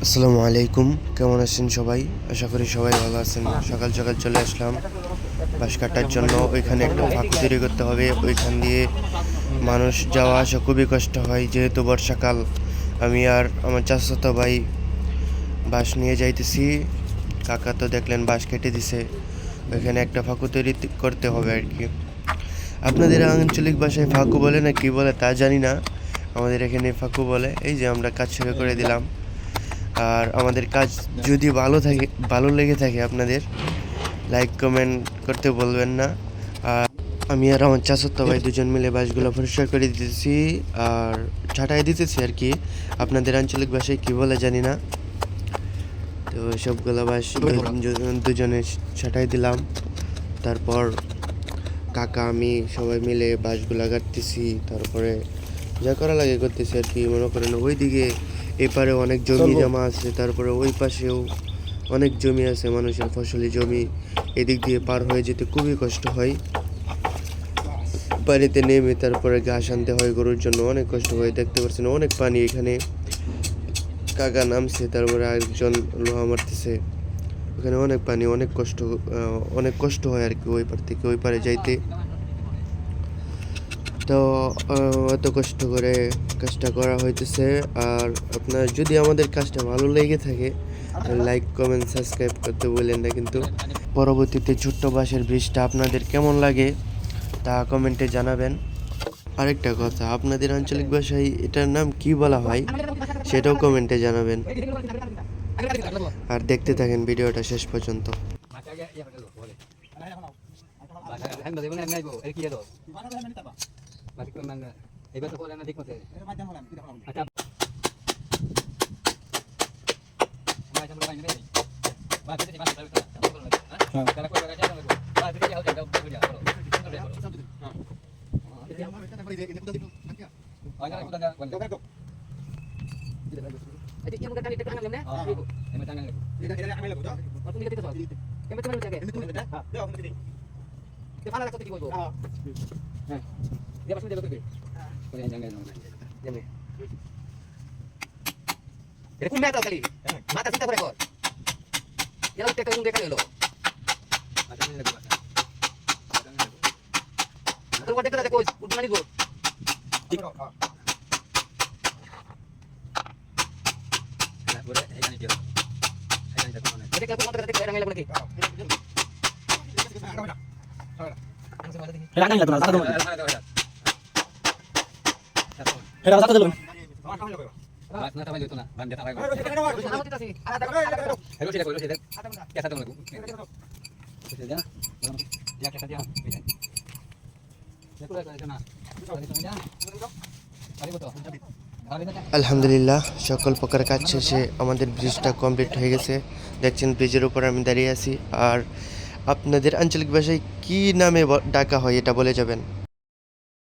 আসসালামু আলাইকুম, কেমন আছেন সবাই? আশা করি সবাই ভালো আছেন। সকাল সকাল চলে আসলাম বাঁশ কাটার জন্য। ওইখানে একটা ফাঁকু তৈরি করতে হবে, ওইখান দিয়ে মানুষ যাওয়া আসা খুবই কষ্ট হয়। যেহেতু বর্ষাকাল, আমি আর আমার চাচাতো ভাই বাঁশ নিয়ে যাইতেছি। কাকা তো দেখলেন বাঁশ কেটে দিছে, ওইখানে একটা ফাঁকু তৈরি করতে হবে আর কি। আপনাদের আঞ্চলিক ভাষায় ফাঁকু বলে না কি বলে তা জানি না, আমাদের এখানে ফাঁকু বলে। এই যে আমরা কাজ শুরু করে দিলাম। আর আমাদের কাজ যদি ভালো লেগে থাকে আপনাদের, লাইক কমেন্ট করতে বলবেন না। আর আমি আর আমার চাচাতো ভাই দুজন মিলে বাঁশগুলো পরিষ্কার করে দিতেছি আর ছাটাই দিতেছি আর কি। আপনাদের আঞ্চলিক ভাষায় কি বলে জানি না। তো সবগুলো বাঁশ দুজনে ছাটাই দিলাম। তারপর কাকা আমি সবাই মিলে বাঁশগুলো কাটতেছি, তারপরে যা করা লাগে করতেছি আর কি। মনে করেন ওইদিকে এপারে অনেক জমি জমা আছে, তারপরে ওই পাশেও অনেক জমি আছে, মানুষের ফসলি জমি। এদিক দিয়ে পার হয়ে যেতে খুবই কষ্ট হয়। পানিতে নেমে তারপরে ঘাস আনতে হয় গরুর জন্য, অনেক কষ্ট হয়। দেখতে পাচ্ছেন অনেক পানি এখানে। কাকা নামছে, তারপরে আরেকজন লোহা মারতেছে। ওখানে অনেক পানি, অনেক কষ্ট হয় আর কি ওই পার থেকে ওই পারে যাইতে। তো এত কষ্ট করে কাজটা করা হইতেছে। আর আপনার যদি আমাদের কাজটা ভালো লেগে থাকে, লাইক কমেন্ট সাবস্ক্রাইব করতে বললেন না কিন্তু। পরবর্তীতে ছোট্ট বাঁশের ব্রিজটা আপনাদের কেমন লাগে তা কমেন্টে জানাবেন। আরেকটা কথা, আপনাদের আঞ্চলিক ভাষায় এটার নাম কি বলা হয় সেটাও কমেন্টে জানাবেন। আর দেখতে থাকেন ভিডিওটা শেষ পর্যন্ত। এবার তো বলে না ঠিক মতে। আচ্ছা এটা কোন মেটা খালি মাথা চিন্তা করে কর। এরা একটা কোন দেখা গেল তোর কোটা দেখা কই উঠমানি গো ঠিক না বলে এখানে কি হবে এখানে তো মানে এটা কত মাথা দেখা এরা লাগলো নাকি রাঙা লাগলো না দাদা এরা দাদা দিলো বাস না তাই দিত না বান্দে তাই গো হেলো সেটা কইলো সেটা কেসা তো লাগু সেটা যা যা কেসা যা আলহামদুলিল্লাহ, সকল প্রকার কাজ শেষে আমাদের ব্রিজটা কমপ্লিট হয়ে গেছে। দেখছেন ব্রিজের উপর আমি দাঁড়িয়ে আছি। আর আপনাদের আঞ্চলিক ভাষায় কি নামে ডাকা হয় এটা বলে যাবেন।